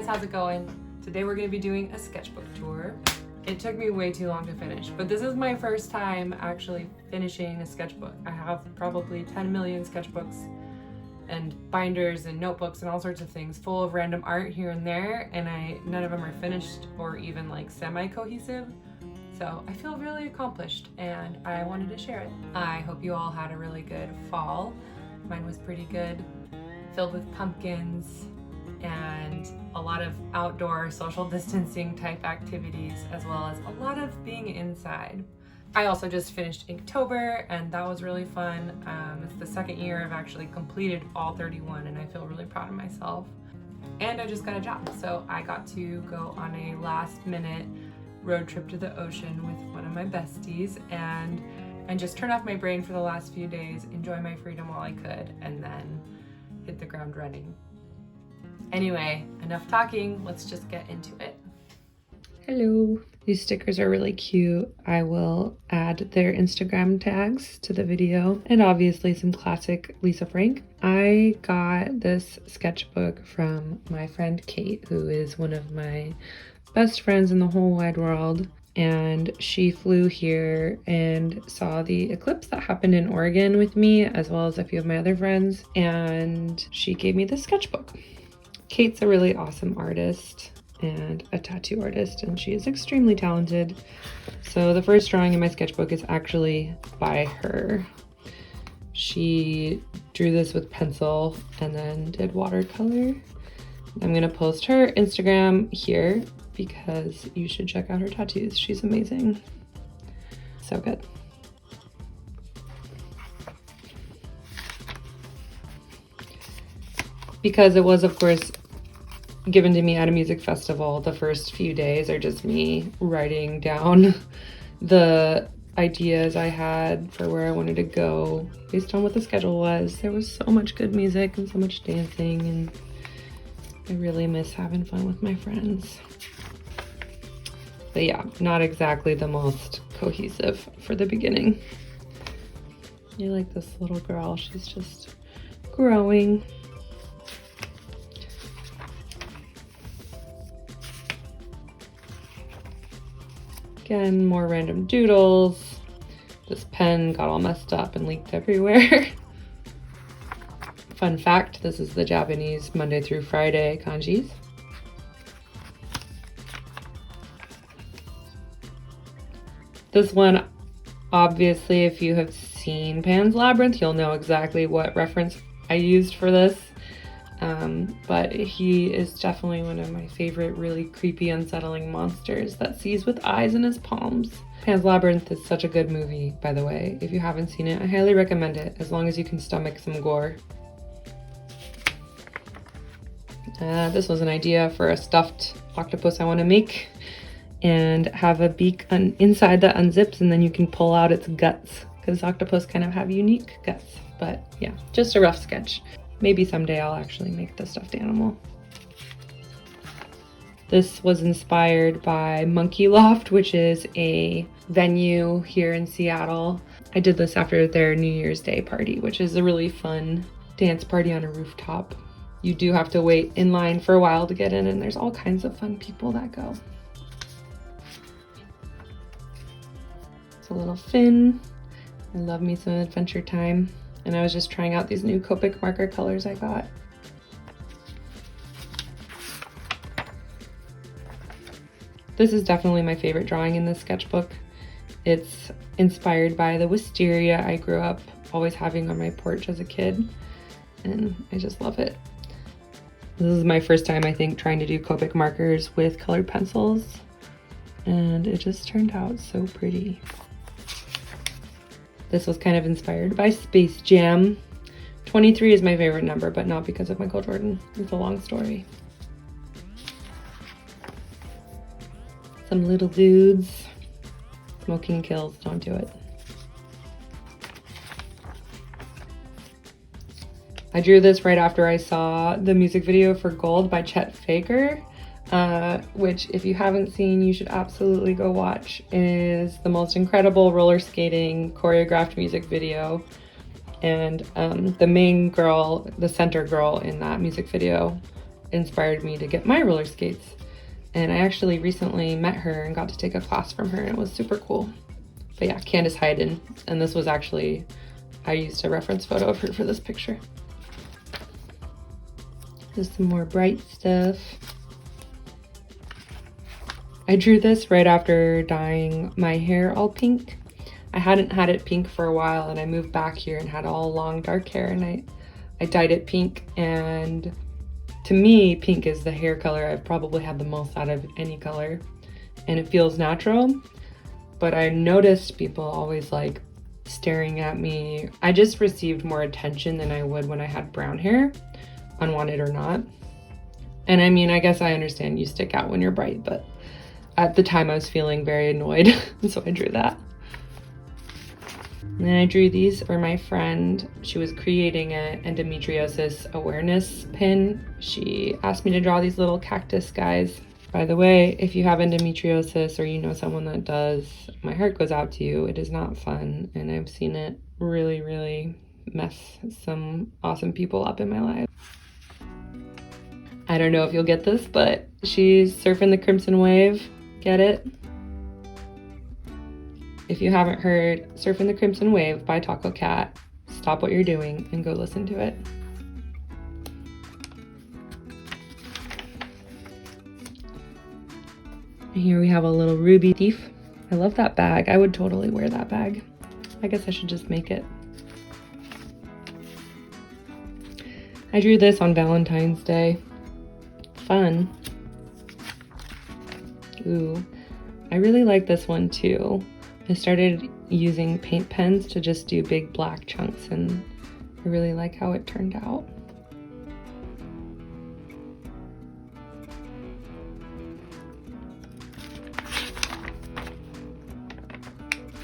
how's it going? Today we're going to be doing a sketchbook tour. It took me way too long to finish, but this is my first time actually finishing a sketchbook. I have probably 10 million sketchbooks and binders and notebooks and all sorts of things full of random art here and there, and none of them are finished or even like semi-cohesive. So I feel really accomplished and I wanted to share it. I hope you all had a really good fall. Mine was pretty good, filled with pumpkins and a lot of outdoor social distancing type activities, as well as a lot of being inside. I also just finished Inktober and that was really fun. It's the second year I've actually completed all 31 and I feel really proud of myself. And I just got a job, so I got to go on a last minute road trip to the ocean with one of my besties and just turn off my brain for the last few days, enjoy my freedom while I could, and then hit the ground running. Anyway, enough talking, let's just get into it. Hello. These stickers are really cute. I will add their Instagram tags to the video, and obviously some classic Lisa Frank. I got this sketchbook from my friend Kate, who is one of my best friends in the whole wide world, and she flew here and saw the eclipse that happened in Oregon with me, as well as a few of my other friends, and she gave me this sketchbook. Kate's a really awesome artist and a tattoo artist, and she is extremely talented. So the first drawing in my sketchbook is actually by her. She drew this with pencil and then did watercolor. I'm gonna post her Instagram here because you should check out her tattoos. She's amazing. So good. Because it was, of course, given to me at a music festival, the first few days are just me writing down the ideas I had for where I wanted to go based on what the schedule was. There was so much good music and so much dancing, and I really miss having fun with my friends. But yeah, not exactly the most cohesive for the beginning. I like this little girl, she's just growing. Again, more random doodles. This pen got all messed up and leaked everywhere. Fun fact, this is the Japanese Monday through Friday kanjis. This one, obviously, if you have seen Pan's Labyrinth, you'll know exactly what reference I used for this. But he is definitely one of my favorite really creepy, unsettling monsters that sees with eyes in his palms. Pan's Labyrinth is such a good movie, by the way. If you haven't seen it, I highly recommend it, as long as you can stomach some gore. This was an idea for a stuffed octopus I want to make, and have a beak inside that unzips, and then you can pull out its guts, because octopus kind of have unique guts. But yeah, just a rough sketch. Maybe someday I'll actually make the stuffed animal. This was inspired by Monkey Loft, which is a venue here in Seattle. I did this after their New Year's Day party, which is a really fun dance party on a rooftop. You do have to wait in line for a while to get in, and there's all kinds of fun people that go. It's a little fin. I love me some Adventure Time. And I was just trying out these new Copic marker colors I got. This is definitely my favorite drawing in this sketchbook. It's inspired by the wisteria I grew up always having on my porch as a kid, and I just love it. This is my first time, I think, trying to do Copic markers with colored pencils, and it just turned out so pretty. This was kind of inspired by Space Jam. 23 is my favorite number, but not because of Michael Jordan. It's a long story. Some little dudes. Smoking kills, don't do it. I drew this right after I saw the music video for Gold by Chet Faker. Which, if you haven't seen, you should absolutely go watch. It is the most incredible roller skating choreographed music video, and the main girl, the center girl in that music video, inspired me to get my roller skates. And I actually recently met her and got to take a class from her, and it was super cool. But yeah, Candace Haugen, and this was actually, I used a reference photo of her for this picture. There's some more bright stuff. I drew this right after dyeing my hair all pink. I hadn't had it pink for a while, and I moved back here and had all long dark hair, and I dyed it pink. And to me, pink is the hair color I've probably had the most out of any color, and it feels natural. But I noticed people always like staring at me. I just received more attention than I would when I had brown hair, unwanted or not. And I mean, I guess I understand you stick out when you're bright, but at the time I was feeling very annoyed, so I drew that. And then I drew these for my friend. She was creating an endometriosis awareness pin. She asked me to draw these little cactus guys. By the way, if you have endometriosis or you know someone that does, my heart goes out to you. It is not fun, and I've seen it really, really mess some awesome people up in my life. I don't know if you'll get this, but she's surfing the crimson wave. Get it? If you haven't heard Surfing the Crimson Wave by Taco Cat, stop what you're doing and go listen to it. And here we have a little ruby thief. I love that bag. I would totally wear that bag. I guess I should just make it. I drew this on Valentine's Day. Fun. Ooh, I really like this one too. I started using paint pens to just do big black chunks, and I really like how it turned out.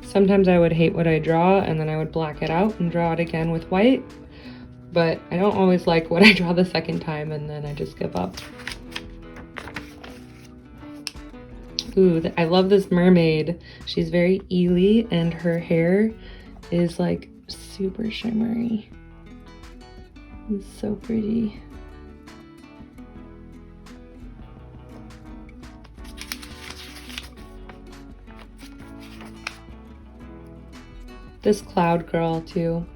Sometimes I would hate what I draw, and then I would black it out and draw it again with white, but I don't always like what I draw the second time, and then I just give up. Ooh, I love this mermaid. She's very eely, and her hair is like super shimmery. It's so pretty. This cloud girl too.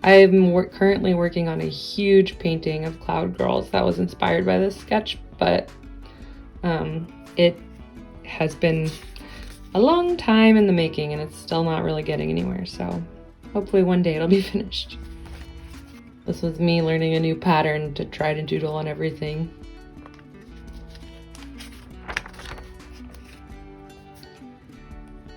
I'm currently working on a huge painting of cloud girls that was inspired by this sketch, but it has been a long time in the making, and it's still not really getting anywhere, so hopefully one day it'll be finished. This was me learning a new pattern to try to doodle on everything.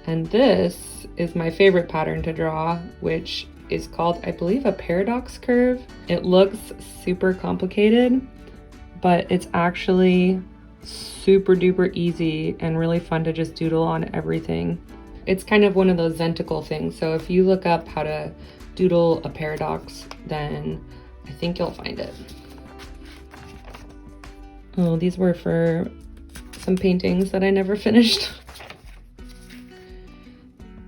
And this is my favorite pattern to draw, which is called, I believe, a paradox curve. It looks super complicated, but it's actually super duper easy and really fun to just doodle on everything. It's kind of one of those Zentical things, so if you look up how to doodle a paradox, then I think you'll find it. Oh, these were for some paintings that I never finished.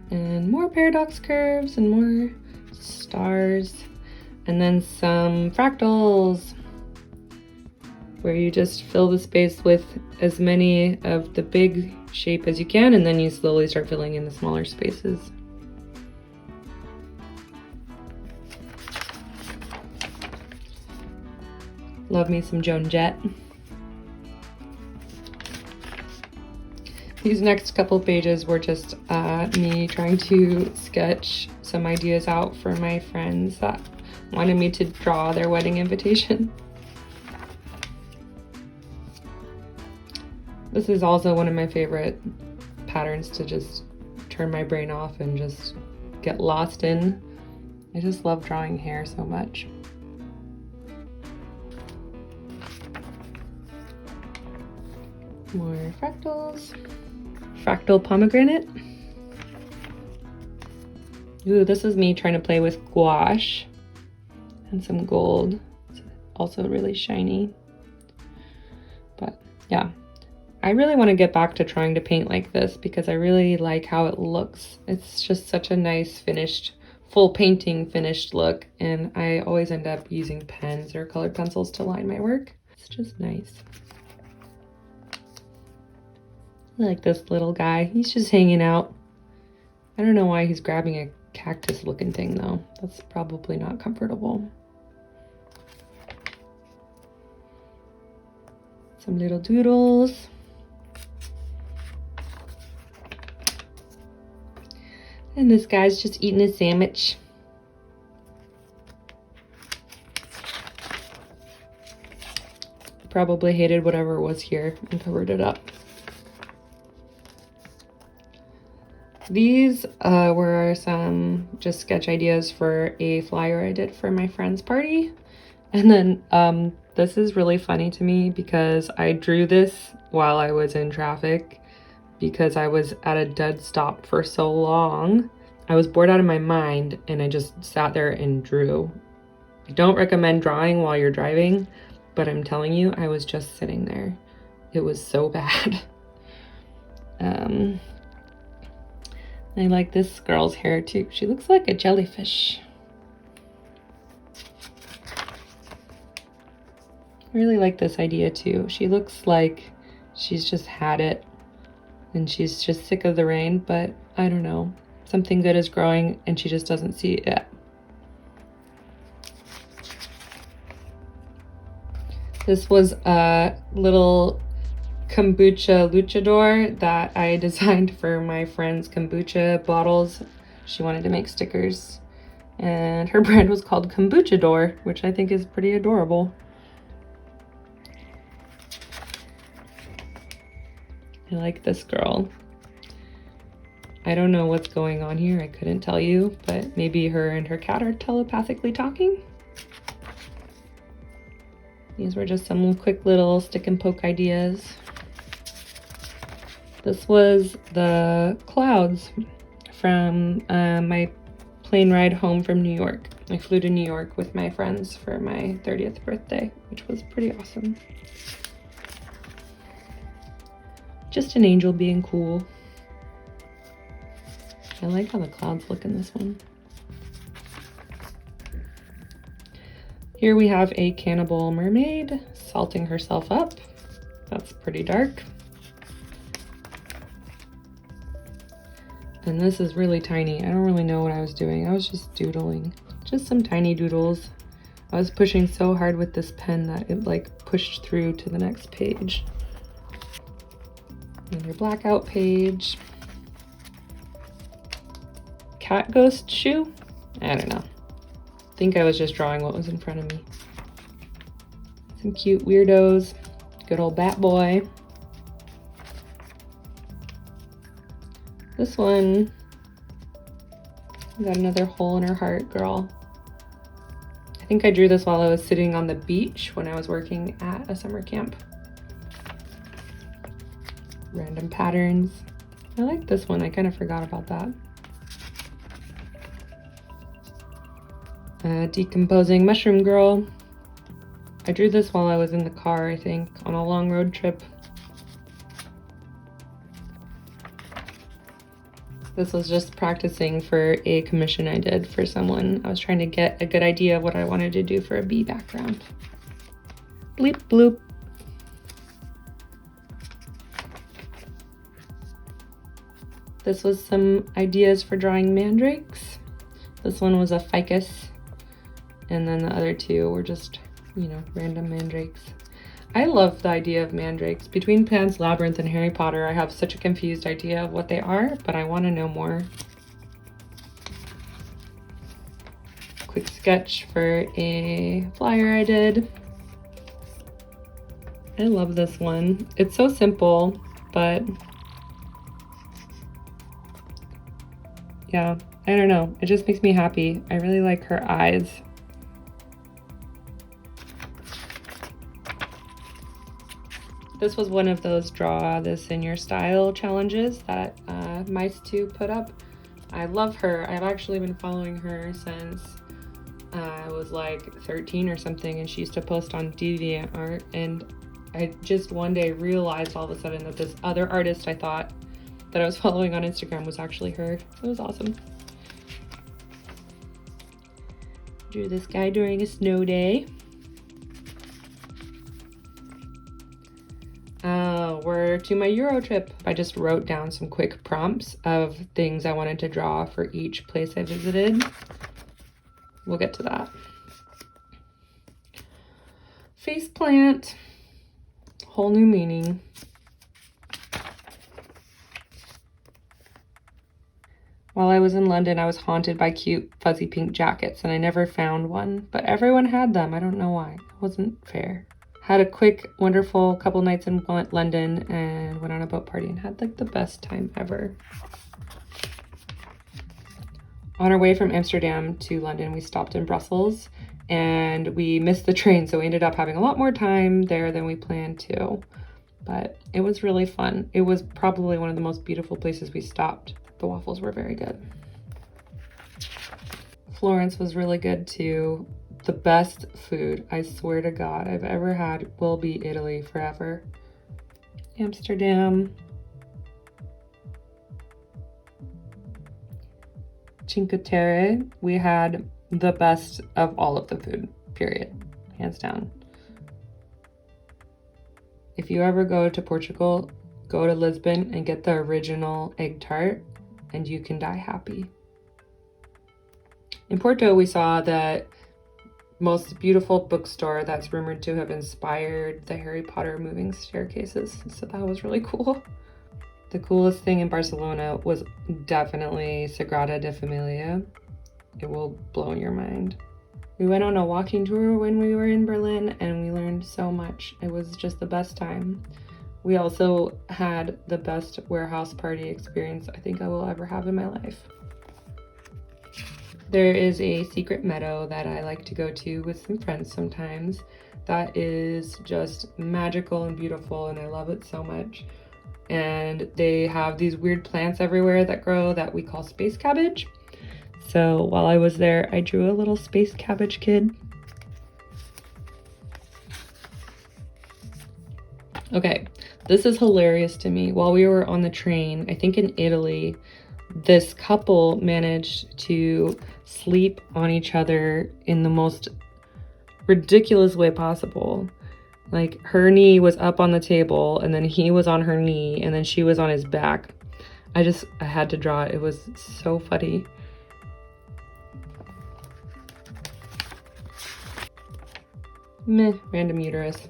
And more paradox curves and more stars, and then some fractals, where you just fill the space with as many of the big shape as you can, and then you slowly start filling in the smaller spaces. Love me some Joan Jett. These next couple pages were just me trying to sketch some ideas out for my friends that wanted me to draw their wedding invitation. This is also one of my favorite patterns to just turn my brain off and just get lost in. I just love drawing hair so much. More fractals. Fractal pomegranate. Ooh, this is me trying to play with gouache and some gold. It's also really shiny. But yeah, I really want to get back to trying to paint like this because I really like how it looks. It's just such a nice finished, full painting finished look, and I always end up using pens or colored pencils to line my work. It's just nice. I like this little guy. He's just hanging out. I don't know why he's grabbing a cactus looking thing though. That's probably not comfortable. Some little doodles. And this guy's just eating a sandwich. Probably hated whatever was here and covered it up. These were some just sketch ideas for a flyer I did for my friend's party. And then this is really funny to me because I drew this while I was in traffic because I was at a dead stop for so long. I was bored out of my mind and I just sat there and drew. I don't recommend drawing while you're driving, but I'm telling you, I was just sitting there. It was so bad. I like this girl's hair too. She looks like a jellyfish. I really like this idea too. She looks like she's just had it and she's just sick of the rain, but I don't know. Something good is growing and she just doesn't see it yet. This was a little kombucha luchador that I designed for my friend's kombucha bottles. She wanted to make stickers and her brand was called Kombuchador, which I think is pretty adorable. I like this girl. I don't know what's going on here. I couldn't tell you, but maybe her and her cat are telepathically talking. These were just some quick little stick and poke ideas. This was the clouds from my plane ride home from New York. I flew to New York with my friends for my 30th birthday, which was pretty awesome. Just an angel being cool. I like how the clouds look in this one. Here we have a cannibal mermaid salting herself up. That's pretty dark. And this is really tiny. I don't really know what I was doing. I was just doodling. Just some tiny doodles. I was pushing so hard with this pen that it like pushed through to the next page. Another blackout page. Cat ghost shoe? I don't know. I think I was just drawing what was in front of me. Some cute weirdos. Good old bat boy. This one got another hole in her heart girl. I think I drew this while I was sitting on the beach when I was working at a summer camp. Random patterns. I like this one. I kind of forgot about that. Decomposing mushroom girl. I drew this while I was in the car, I think, on a long road trip. This was just practicing for a commission I did for someone. I was trying to get a good idea of what I wanted to do for a bee background. Bleep bloop. This was some ideas for drawing mandrakes. This one was a ficus. And then the other two were just, you know, random mandrakes. I love the idea of mandrakes. Between Pan's Labyrinth and Harry Potter, I have such a confused idea of what they are, but I want to know more. Quick sketch for a flyer I did. I love this one. It's so simple, but yeah, I don't know. It just makes me happy. I really like her eyes. This was one of those draw this in your style challenges that Mice2 put up. I love her. I've actually been following her since I was like 13 or something, and she used to post on DeviantArt, and I just one day realized all of a sudden that this other artist I thought that I was following on Instagram was actually her. It was awesome. Drew this guy during a snow day. to my Euro trip. I just wrote down some quick prompts of things I wanted to draw for each place I visited. We'll get to that. Face plant, whole new meaning. While I was in London, I was haunted by cute fuzzy pink jackets, and I never found one, but everyone had them. I don't know why. It wasn't fair. Had a quick, wonderful couple nights in London and went on a boat party and had like the best time ever. On our way from Amsterdam to London, we stopped in Brussels and we missed the train, so we ended up having a lot more time there than we planned to. But it was really fun. It was probably one of the most beautiful places we stopped. The waffles were very good. Florence was really good too. The best food, I swear to God, I've ever had will be Italy forever. Amsterdam. Cinque Terre, we had the best of all of the food, period, hands down. If you ever go to Portugal, go to Lisbon and get the original egg tart, and you can die happy. In Porto, we saw the most beautiful bookstore that's rumored to have inspired the Harry Potter moving staircases, so that was really cool. The coolest thing in Barcelona was definitely Sagrada de Familia. It will blow your mind. We went on a walking tour when we were in Berlin and we learned so much. It was just the best time. We also had the best warehouse party experience I think I will ever have in my life. There is a secret meadow that I like to go to with some friends sometimes. That is just magical and beautiful and I love it so much. And they have these weird plants everywhere that grow that we call space cabbage. So while I was there, I drew a little space cabbage kid. Okay, this is hilarious to me. While we were on the train, I think in Italy, this couple managed to sleep on each other in the most ridiculous way possible. Like her knee was up on the table and then he was on her knee and then she was on his back. I had to draw it. It was so funny. Meh, random uterus.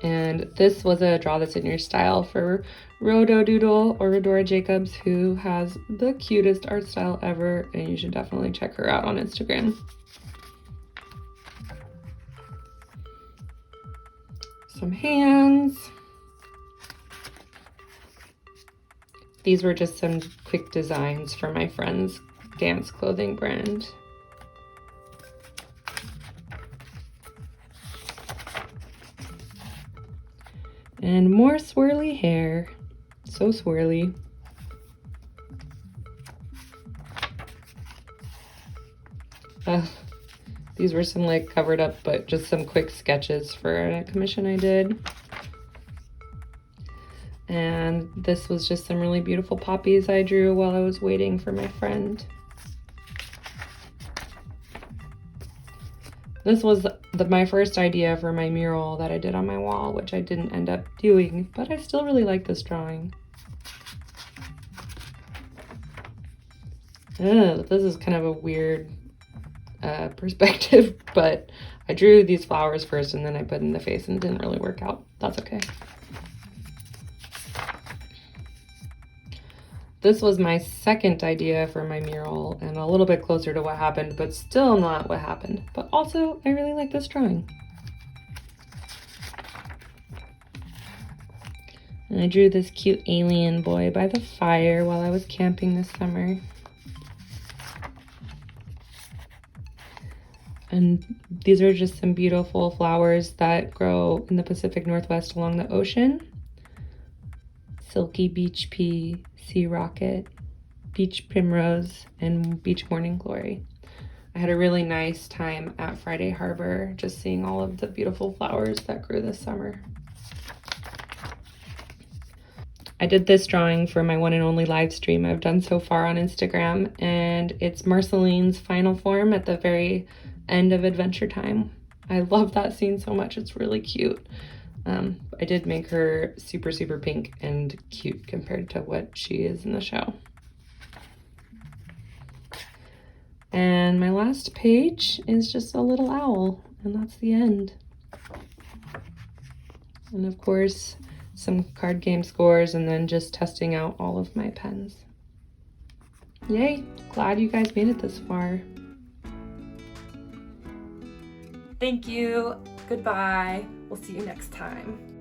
And this was a draw that's in your style for Rododoodle or Rodora Jacobs, who has the cutest art style ever, and you should definitely check her out on Instagram. Some hands. These were just some quick designs for my friend's dance clothing brand. And more swirly hair. So swirly. These were some like covered up, but just some quick sketches for a commission I did. And this was just some really beautiful poppies I drew while I was waiting for my friend. This was my first idea for my mural that I did on my wall, which I didn't end up doing, but I still really like this drawing. This is kind of a weird perspective, but I drew these flowers first and then I put in the face and it didn't really work out. That's okay. This was my second idea for my mural and a little bit closer to what happened, but still not what happened. But also, I really like this drawing. And I drew this cute alien boy by the fire while I was camping this summer. And these are just some beautiful flowers that grow in the Pacific Northwest along the ocean. Silky beach pea, sea rocket, beach primrose, and beach morning glory. I had a really nice time at Friday Harbor, just seeing all of the beautiful flowers that grew this summer. I did this drawing for my one and only live stream I've done so far on Instagram, and it's Marceline's final form at the very end of Adventure Time. I love that scene so much. It's really cute. I did make her super, super pink and cute compared to what she is in the show. And my last page is just a little owl, and that's the end. And of course, some card game scores, and then just testing out all of my pens. Yay! Glad you guys made it this far. Thank you. Goodbye. We'll see you next time.